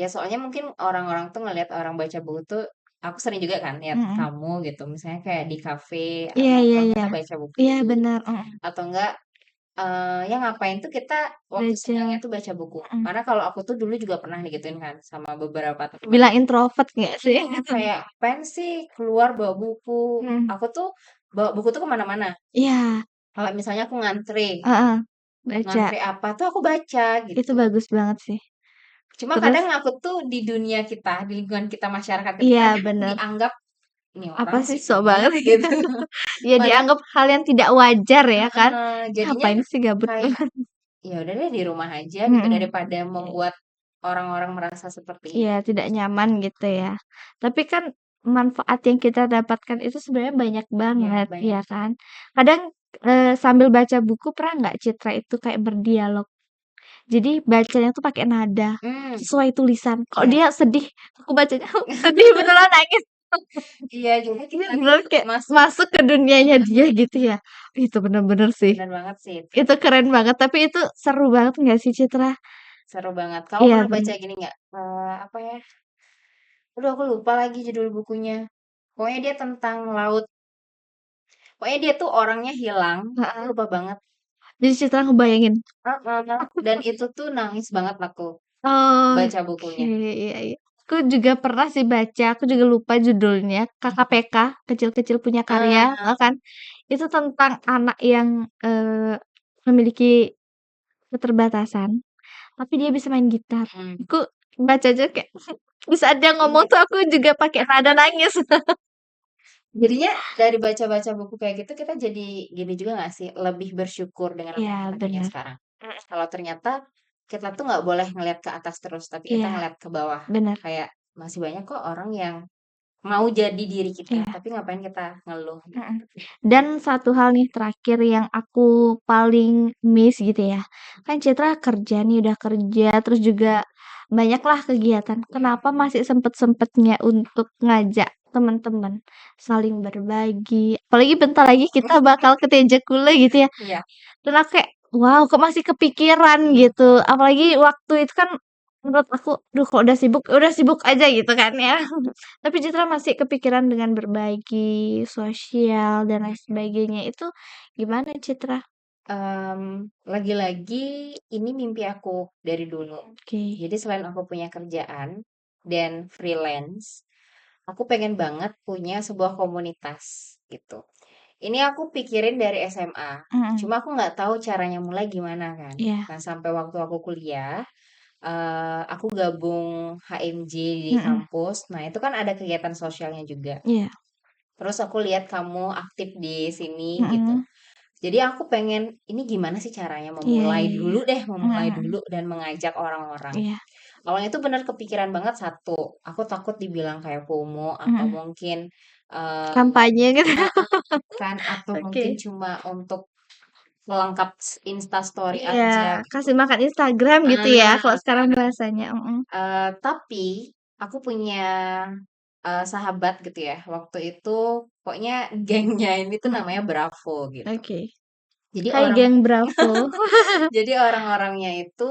Ya soalnya mungkin orang-orang tuh ngelihat orang baca buku tuh, aku sering juga kan lihat Mhm. kamu gitu, misalnya kayak di kafe Iya iya nongkrong iya. kita baca buku, Iya bener, atau enggak ya ngapain tuh kita waktu senggangnya baca tuh baca buku. mhm. Karena kalau aku tuh dulu juga pernah digituin kan sama beberapa teman. Bilang introvert nggak sih? Kayak pengen sih keluar bawa buku. Mhm. Aku tuh bawa buku tuh kemana-mana. Iya, Kalau misalnya aku heeh, baca. ngantri apa tuh aku baca Itu gitu. bagus banget sih. Cuma Terus kadang aku tuh di dunia kita, di lingkungan kita, masyarakat kita, iya kadang bener. dianggap, "Ini Apa orang sih sibuk sok banget banget," gitu. ya Padahal dianggap hal yang tidak wajar ya kan? jadinya Ngapain sih gabut kayak, banget? ya udah deh di rumah aja gitu, Mhm. daripada membuat orang-orang merasa seperti Iya, itu. tidak nyaman gitu ya. Tapi kan manfaat yang kita dapatkan itu sebenarnya banyak Iya, banget, banyak. ya kan? Kadang, sambil baca buku pernah nggak Citra itu kayak berdialog? Jadi bacanya tuh pakai nada, Mmm, sesuai tulisan. Kalau iya. dia sedih, aku bacanya sedih beneran nangis. Iya, jadi Ini kita tuh beneran kayak masuk masuk ke dunianya dia gitu ya. Itu bener-bener sih, bener banget sih itu, itu keren banget, tapi itu seru banget nggak sih Citra? seru banget. Kamu Iya pernah baca bener, gini nggak, apa ya, aduh aku lupa lagi judul bukunya. Pokoknya dia tentang laut. Pokoknya dia tuh orangnya hilang, aku heeh. lupa banget. Jadi Citra ngebayangin Heeh, dan itu tuh nangis banget aku baca oke, bukunya. iya iya. Aku juga pernah sih baca, aku juga lupa judulnya, KKPK, Kecil-Kecil Punya Karya, Heeh, kan? Itu tentang anak yang, memiliki keterbatasan, tapi dia bisa main gitar. mhm, Aku baca aja kayak di saat dia ngomong iya. tuh aku juga pakai nada nangis. Jadinya dari baca-baca buku kayak gitu kita jadi gini juga nggak sih, lebih bersyukur dengan apa Iya, yang kita punya bener. sekarang. Mhm, Kalau ternyata kita tuh nggak boleh ngelihat ke atas terus, tapi kita iya, ngelihat ke bawah. bener, Kayak masih banyak kok orang yang mau jadi diri kita, iya. tapi ngapain kita ngeluh Mhm. gitu. Dan satu hal nih terakhir yang aku paling miss gitu ya, kan Citra kerja nih, udah kerja, terus juga banyaklah kegiatan. Kenapa masih sempet-sempetnya untuk ngajak teman-teman saling berbagi, apalagi bentar lagi kita bakal ke Tejakule gitu ya. Iya, Dan aku kayak, wow kok masih kepikiran gitu, apalagi waktu itu kan menurut aku, duh kalau udah sibuk aja gitu kan ya. Tapi Citra masih kepikiran dengan berbagi, sosial, dan lain sebagainya. Itu gimana Citra? lagi-lagi ini mimpi aku dari dulu. Oke. Jadi selain aku punya kerjaan dan freelance, aku pengen banget punya sebuah komunitas gitu. Ini aku pikirin dari SMA. Mhm. Cuma aku nggak tahu caranya mulai gimana kan. Iya. Nah, sampai waktu aku kuliah, aku gabung HMJ di Mhm. kampus. Nah, itu kan ada kegiatan sosialnya juga. Iya. Terus aku lihat kamu aktif di sini gitu. Mhm. Jadi aku pengen, ini gimana sih caranya Iya memulai iya iya. dulu deh, memulai Mhm dulu mhm. dan mengajak orang-orang. Iya. Awalnya tuh bener kepikiran banget satu, aku takut dibilang kayak FOMO atau Mhm. mungkin eh Kampanye gitu. eh, kan atau mungkin Oke. cuma untuk pelengkap Instastory Iya, aja gitu. kasih makan Instagram gitu ya kalau Ah, sekarang bahasanya, tapi aku punya sahabat gitu ya. Waktu itu pokoknya gengnya ini tuh mhm, namanya Bravo gitu. oke. Jadi Hai geng Bravo. jadi orang-orangnya itu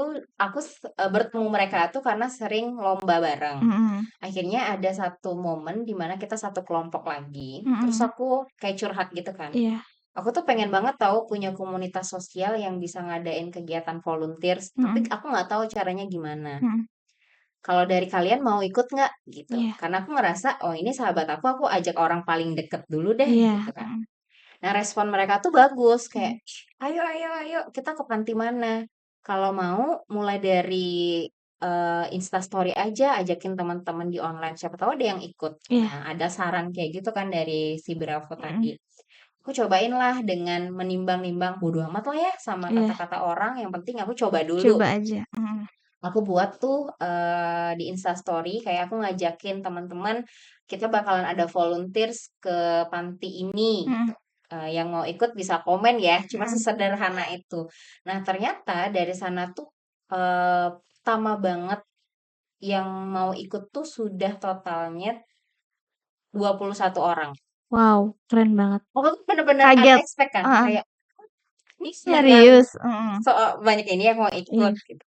bertemu mereka tuh karena sering lomba bareng. Mhm, Akhirnya ada satu momen di mana kita satu kelompok lagi. Terus mhm, aku kayak curhat gitu kan. iya, Aku tuh pengen banget tahu punya komunitas sosial yang bisa ngadain kegiatan volunteer, tapi mhm, aku nggak tahu caranya gimana. mhm, Kalau dari kalian mau ikut nggak gitu? iya, Karena aku ngerasa, oh ini sahabat aku ajak orang paling deket dulu deh iya, gitu kan. mhm, Nah respon mereka tuh bagus, kayak mhm, ayo ayo ayo kita ke panti mana? Kalau mau mulai dari Instastory aja, ajakin teman-teman di online, siapa tahu ada yang ikut. iya, Nah ada saran kayak gitu kan dari si Bravo tadi. mhm, Aku cobain lah dengan menimbang-nimbang, bodo amat lah ya sama iya, kata-kata orang, yang penting aku coba dulu. coba aja, Aku buat tuh di Instastory kayak aku ngajakin teman-teman kita bakalan ada volunteers ke panti ini gitu. mhm, Yang mau ikut bisa komen ya, cuma mhm, sesederhana itu. Nah, ternyata dari sana tuh pertama banget yang mau ikut tuh sudah totalnya 21 orang. wow, keren banget. Aku tuh bener-bener Kaget, unexpected kan, heeh, kayak ini dengan serius? banyak ini yang mau ikut Iya, gitu.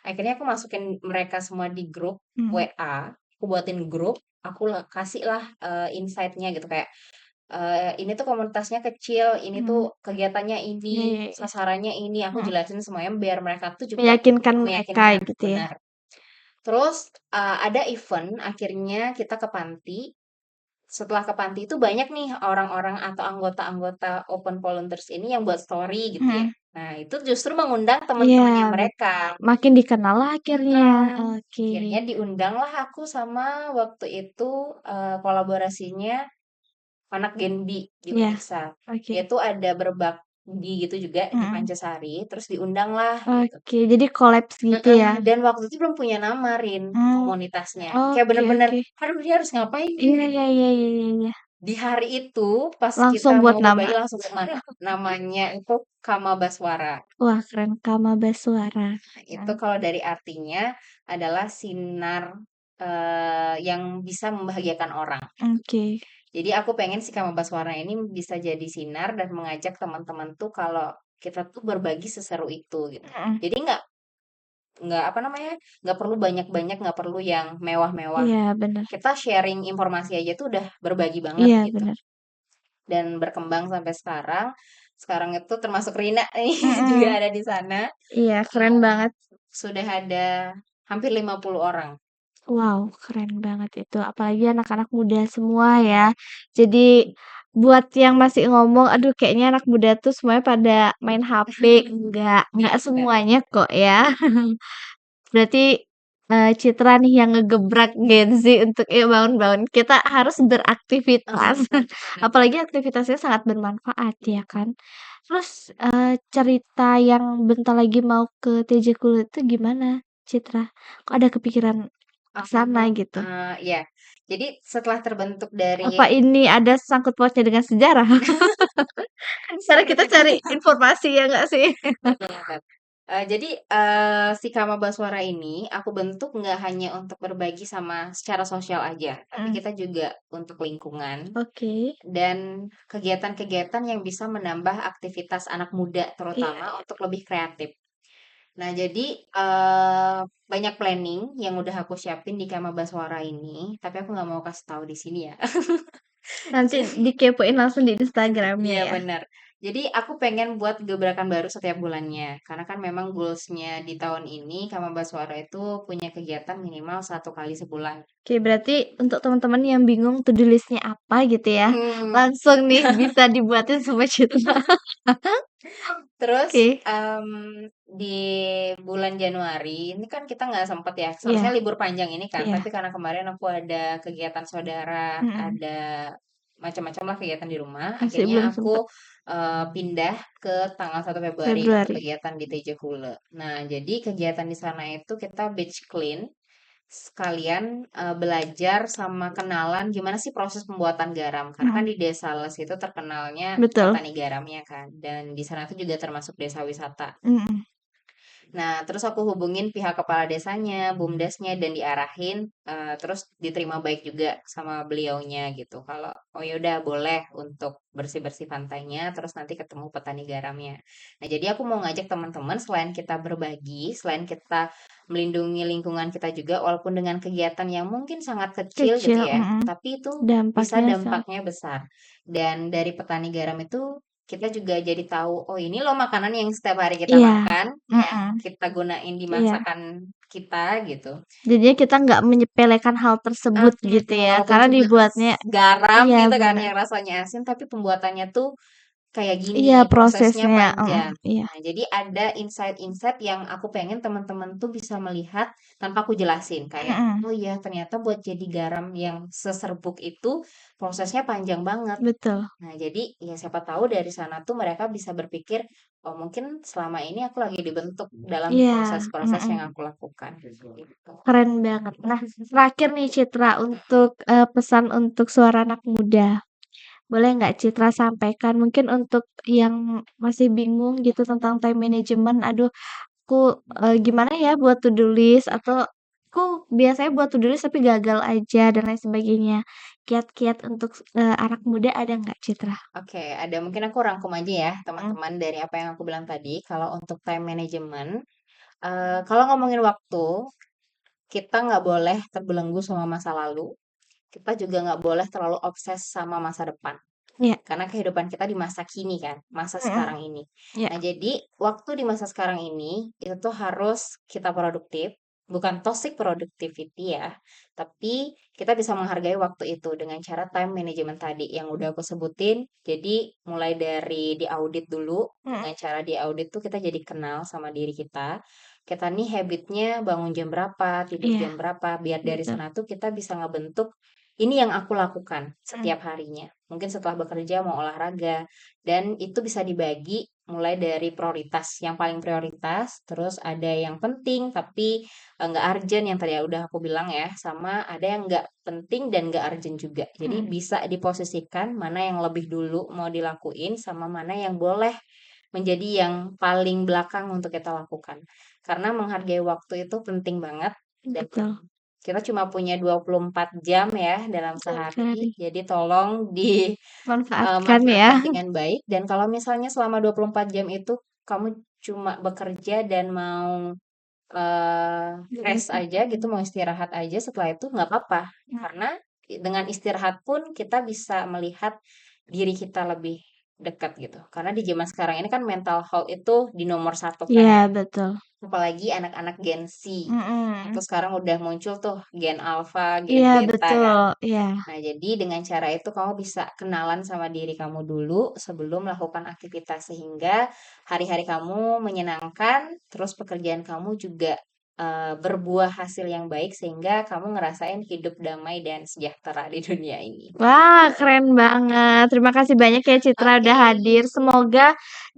Akhirnya aku masukin mereka semua di grup mhm, WA, aku buatin grup, aku kasih lah insight-nya gitu kayak ini tuh komunitasnya kecil, ini tuh mhm, kegiatannya iya, ini, iya, iya, sasarannya ini, aku mhm, jelasin semuanya biar mereka tuh juga meyakinkan mereka meyakinkan, gitu ya? benar. Terus ada event, akhirnya kita ke panti. Setelah ke panti itu banyak nih orang-orang atau anggota-anggota Open Volunteers ini yang buat story gitu ya. Mhm, Nah, itu justru mengundang iya, teman-temannya mereka. makin dikenal lah akhirnya, Heeh. oke, Akhirnya diundanglah aku sama waktu itu kolaborasinya anak Genbi di iya, Unesa. oke, Dia tuh ada berbakti gitu juga di mhm, Pancasari, terus diundanglah gitu. oke, jadi kolaps gitu Heeh, ya? dan waktu itu belum punya nama Rin, Mmm, komunitasnya. Kayak oke, bener-bener, oke, aduh dia harus ngapain iya, nih? iya, iya, iya, iya, iya, Di hari itu, pas kita langsung buat mau nama? berbagi langsung kemana? Namanya itu Kama Baswara. Wah keren, Kama Baswara, Itu mhm, kalau dari artinya adalah sinar yang bisa membahagiakan orang. oke, Jadi aku pengen si Kama Baswara ini bisa jadi sinar dan mengajak teman-teman tuh kalau kita tuh berbagi seseru itu gitu. mhm, Jadi nggak apa namanya, nggak perlu banyak-banyak, nggak perlu yang mewah-mewah. iya bener, Kita sharing informasi aja tuh udah berbagi banget iya gitu. bener, Dan berkembang sampai sekarang. Sekarang itu termasuk Rina nih juga mhm, ada di sana. iya keren banget. Sudah ada hampir 50 orang. Wow, keren banget itu, apalagi anak-anak muda semua ya. Jadi buat yang masih ngomong, "Aduh kayaknya anak muda tuh semuanya pada main HP." Enggak Iya benar. semuanya kok ya. Berarti, Citra nih yang ngegebrak Gen Z untuk, "Yuk bangun-bangun, kita harus beraktivitas." Apalagi aktivitasnya sangat bermanfaat ya kan. Terus, cerita yang bentar lagi mau ke TJ Kulit itu gimana, Citra? Kok ada kepikiran ke sana gitu? Iya. Jadi setelah terbentuk dari Apa ini ada sangkut pautnya dengan sejarah? Kan sekarang kita cari informasi ya nggak sih? betul banget. Jadi si Kama Baswara ini aku bentuk nggak hanya untuk berbagi sama secara sosial aja, tapi Mhm, kita juga untuk lingkungan oke. dan kegiatan-kegiatan yang bisa menambah aktivitas anak muda Iya, terutama iya. untuk lebih kreatif. Nah, jadi banyak planning yang udah aku siapin di Kama Baswara ini, tapi aku nggak mau kasih tahu di sini ya. Nanti Jadi, dikepoin langsung di Instagram-nya iya ya? benar. Jadi aku pengen buat gebrakan baru setiap bulannya, karena kan memang goals-nya di tahun ini Kama Baswara itu punya kegiatan minimal 1 kali sebulan. Oke, berarti untuk teman-teman yang bingung to do list-nya apa gitu ya, Hmm. langsung nih bisa dibuatin sama Citra. Terus Oke, di bulan Januari ini kan kita nggak sempet ya, iya, seharusnya libur panjang ini kan, iya, tapi karena kemarin aku ada kegiatan saudara, mhm, ada macam-macam lah kegiatan di rumah, masih akhirnya belum aku sempet pindah ke tanggal 1 Februari untuk Februari. kegiatan di TJ Hule. Nah, jadi kegiatan di sana itu kita beach clean, sekalian belajar sama kenalan gimana sih proses pembuatan garam. Karena kan Mhm. di Desa Les itu terkenalnya Betul. petani garamnya kan. Dan di sana tuh juga termasuk desa wisata. Mhm. Nah, terus aku hubungin pihak kepala desanya, BUMDesnya, dan diarahin, terus diterima baik juga sama beliaunya gitu. Kalau, oh ya udah boleh untuk bersih-bersih pantainya, terus nanti ketemu petani garamnya. Nah, jadi aku mau ngajak teman-teman selain kita berbagi, selain kita melindungi lingkungan kita juga, walaupun dengan kegiatan yang mungkin sangat kecil gitu Kecil, ya, tapi itu bisa dampaknya sangat dampaknya besar. Dan dari petani garam itu kita juga jadi tahu, oh ini loh makanan yang setiap hari kita iya, makan, yang mhm, kita gunain di iya. masakan kita gitu. Jadinya kita nggak menyepelekan hal tersebut gitu ya, Walaupun karena cuma dibuatnya garam iya gitu kan bener. yang rasanya asin, tapi pembuatannya tuh kayak Iya gini, prosesnya prosesnya, panjang. iya, Nah, jadi ada insight-insight yang aku pengen teman-teman tuh bisa melihat tanpa aku jelasin. Kayak, mhm, oh iya ternyata buat jadi garam yang seserbuk itu prosesnya panjang banget. betul. Nah, jadi ya siapa tahu dari sana tuh mereka bisa berpikir, oh mungkin selama ini aku lagi dibentuk dalam Iya, proses-proses yang mhm, aku lakukan. Gitu. keren banget. Nah, terakhir nih Citra untuk, pesan untuk suara anak muda, boleh nggak Citra sampaikan mungkin untuk yang masih bingung gitu tentang time management, "Aduh aku, gimana ya buat to do list?" Atau, "Aku biasanya buat to do list tapi gagal aja," dan lain sebagainya. Kiat-kiat untuk, anak muda ada nggak Citra? Oke, ada mungkin aku rangkum aja ya Mhm, teman-teman dari apa yang aku bilang tadi. Kalau untuk time management, kalau ngomongin waktu, kita nggak boleh terbelenggu sama masa lalu. Kita juga nggak boleh terlalu obses sama masa depan. iya, Karena kehidupan kita di masa kini kan, masa mhm, sekarang ini. iya, Nah, jadi waktu di masa sekarang ini itu tuh harus kita produktif, bukan toxic productivity ya, tapi kita bisa menghargai waktu itu dengan cara time management tadi yang udah aku sebutin. Jadi mulai dari diaudit dulu, mhm, dengan cara diaudit tuh kita jadi kenal sama diri kita. Kita nih habitnya bangun jam berapa, tidur iya, jam berapa, biar dari betul, sana tuh kita bisa ngebentuk ini yang aku lakukan mhm, setiap harinya. Mungkin setelah bekerja mau olahraga, dan itu bisa dibagi mulai dari prioritas. Yang paling prioritas, terus ada yang penting tapi nggak urgent yang tadi udah aku bilang ya, sama ada yang nggak penting dan nggak urgent juga. Jadi mhm, bisa diposisikan mana yang lebih dulu mau dilakuin sama mana yang boleh menjadi yang paling belakang untuk kita lakukan. Karena menghargai waktu itu penting banget dan betul, kita cuma punya 24 jam ya dalam betul sekali. sehari. Jadi tolong Manfaatkan ya. manfaatkan dengan baik dan kalau misalnya selama 24 jam itu kamu cuma bekerja dan mau rest aja gitu, mau istirahat aja setelah itu nggak apa-apa. Karena dengan istirahat pun kita bisa melihat diri kita lebih dekat gitu. Karena di zaman sekarang ini kan mental health itu di nomor satu kan Iya ya. betul, Apalagi anak-anak Gen Z. mhm, Atau sekarang udah muncul tuh Gen Alpha, Gen iya Beta betul, kan. iya, Nah, jadi dengan cara itu kamu bisa kenalan sama diri kamu dulu sebelum melakukan aktivitas sehingga hari-hari kamu menyenangkan, terus pekerjaan kamu juga berbuah hasil yang baik sehingga kamu ngerasain hidup damai dan sejahtera di dunia ini. wah, keren banget. Terima kasih banyak ya Citra Oke, udah hadir. Semoga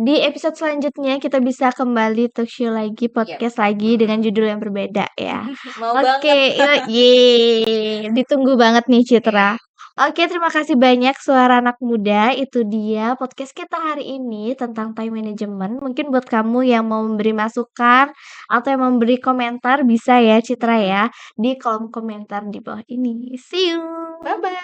di episode selanjutnya kita bisa kembali talk show lagi, yap. podcast lagi dengan judul yang berbeda ya. Mau Oke, banget. yuk, yeay. Ditunggu banget nih Citra. Oke, Oke, terima kasih banyak suara anak muda. Itu dia podcast kita hari ini tentang time management. Mungkin buat kamu yang mau memberi masukan atau yang memberi komentar bisa ya Citra ya di kolom komentar di bawah ini. See you. bye-bye.